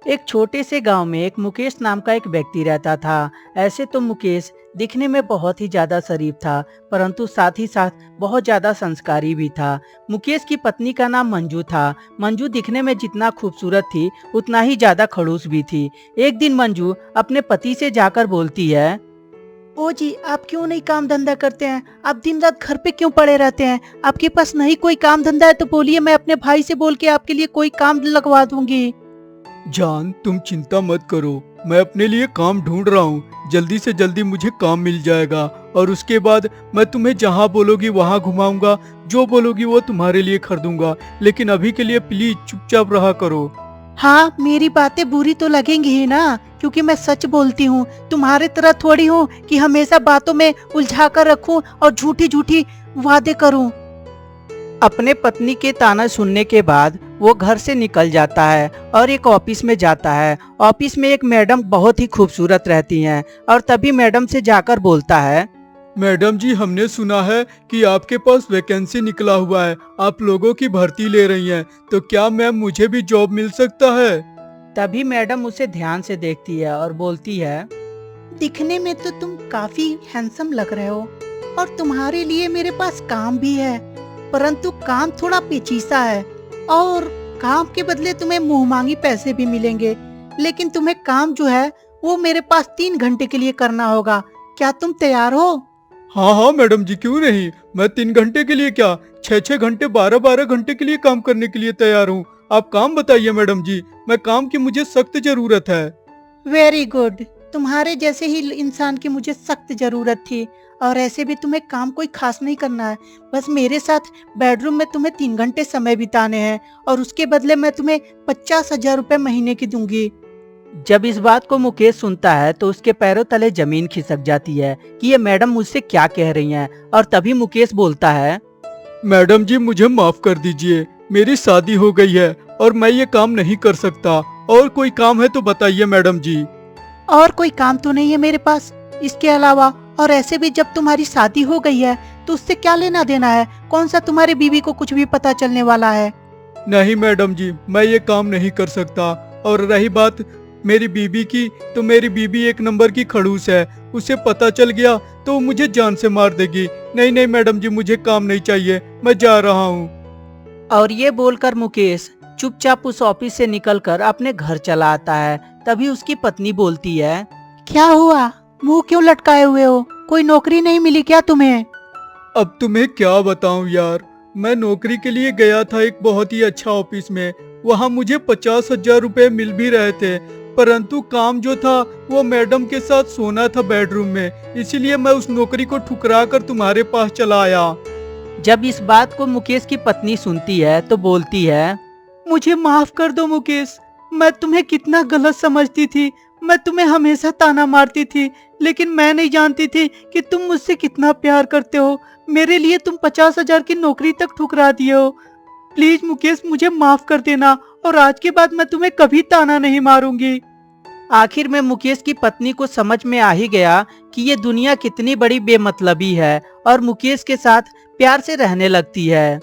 एक छोटे से गांव में एक मुकेश नाम का एक व्यक्ति रहता था। ऐसे तो मुकेश दिखने में बहुत ही ज्यादा शरीफ था, परंतु साथ ही साथ बहुत ज्यादा संस्कारी भी था। मुकेश की पत्नी का नाम मंजू था। मंजू दिखने में जितना खूबसूरत थी, उतना ही ज्यादा खड़ूस भी थी। एक दिन मंजू अपने पति से जाकर बोलती है, ओ जी, आप क्यों नहीं काम धंधा करते हैं? आप दिन रात घर पे क्यों पड़े रहते हैं? आपके पास नहीं कोई काम धंधा है तो बोलिए, मैं अपने भाई से बोल के आपके लिए कोई काम लगवा दूंगी। जान, तुम चिंता मत करो। मैं अपने लिए काम ढूंढ रहा हूँ। जल्दी से जल्दी मुझे काम मिल जाएगा और उसके बाद मैं तुम्हें जहाँ बोलोगी वहाँ घुमाऊंगा। जो बोलोगी वो तुम्हारे लिए खरीदूंगा। लेकिन अभी के लिए प्लीज चुपचाप रहा करो। हाँ, मेरी बातें बुरी तो लगेंगी ही ना, क्योंकि मैं सच बोलती हूँ। तुम्हारे तरह थोड़ी हूँ कि हमेशा बातों में उलझा कर रखूं और झूठी झूठी वादे करूं। अपने पत्नी के ताना सुनने के बाद वो घर से निकल जाता है और एक ऑफिस में जाता है। ऑफिस में एक मैडम बहुत ही खूबसूरत रहती हैं और तभी मैडम से जाकर बोलता है, मैडम जी, हमने सुना है कि आपके पास वैकेंसी निकला हुआ है। आप लोगों की भर्ती ले रही हैं, तो क्या मैम मुझे भी जॉब मिल सकता है? तभी मैडम उसे ध्यान से देखती है और बोलती है, दिखने में तो तुम काफी हैंडसम लग रहे हो और तुम्हारे लिए मेरे पास काम भी है, परंतु काम थोड़ा पेचीदा है और काम के बदले तुम्हें मुंहमांगी पैसे भी मिलेंगे। लेकिन तुम्हें काम जो है वो मेरे पास 3 घंटे के लिए करना होगा। क्या तुम तैयार हो? हाँ हाँ मैडम जी, क्यों नहीं। मैं 3 घंटे के लिए क्या, 6-6 घंटे, 12-12 घंटे के लिए काम करने के लिए तैयार हूँ। आप काम बताइए मैडम जी। मैं काम की मुझे सख्त जरूरत है। वेरी गुड, तुम्हारे जैसे ही इंसान की मुझे सख्त जरूरत थी। और ऐसे भी तुम्हें काम कोई खास नहीं करना है, बस मेरे साथ बेडरूम में तुम्हें 3 घंटे समय बिताने हैं और उसके बदले मैं तुम्हें 50,000 रुपए महीने की दूंगी। जब इस बात को मुकेश सुनता है तो उसके पैरों तले जमीन खिसक जाती है कि ये मैडम मुझसे क्या कह रही हैं। और तभी मुकेश बोलता है, मैडम जी, मुझे माफ कर दीजिए। मेरी शादी हो गई है और मैं ये काम नहीं कर सकता। और कोई काम है तो बताइए मैडम जी। और कोई काम तो नहीं है मेरे पास इसके अलावा। और ऐसे भी जब तुम्हारी शादी हो गई है तो उससे क्या लेना देना है? कौन सा तुम्हारी बीवी को कुछ भी पता चलने वाला है? नहीं मैडम जी, मैं ये काम नहीं कर सकता। और रही बात मेरी बीबी की, तो मेरी बीबी एक नंबर की खड़ूस है। उसे पता चल गया तो वो मुझे जान से मार देगी। नहीं नहीं मैडम जी, मुझे काम नहीं चाहिए, मैं जा रहा हूँ। और ये बोलकर मुकेश चुपचाप उस ऑफिस से निकलकर अपने घर चला आता है। तभी उसकी पत्नी बोलती है, क्या हुआ, मुंह क्यों लटकाए हुए हो? कोई नौकरी नहीं मिली क्या तुम्हें? अब तुम्हें क्या बताऊं यार। मैं नौकरी के लिए गया था एक बहुत ही अच्छा ऑफिस में। वहाँ मुझे 50,000 रुपए मिल भी रहे थे, परंतु काम जो था वो मैडम के साथ सोना था बेडरूम में। इसीलिए मैं उस नौकरी को ठुकरा कर तुम्हारे पास चला आया। जब इस बात को मुकेश की पत्नी सुनती है तो बोलती है, मुझे माफ कर दो मुकेश, मैं तुम्हें कितना गलत समझती थी। मैं तुम्हें हमेशा ताना मारती थी, लेकिन मैं नहीं जानती थी कि तुम मुझसे कितना प्यार करते हो। मेरे लिए तुम 50,000 की नौकरी तक ठुकरा दिए हो। प्लीज मुकेश, मुझे माफ कर देना और आज के बाद मैं तुम्हें कभी ताना नहीं मारूंगी। आखिर में मुकेश की पत्नी को समझ में आ ही गया कि ये दुनिया कितनी बड़ी बेमतलबी है और मुकेश के साथ प्यार से रहने लगती है।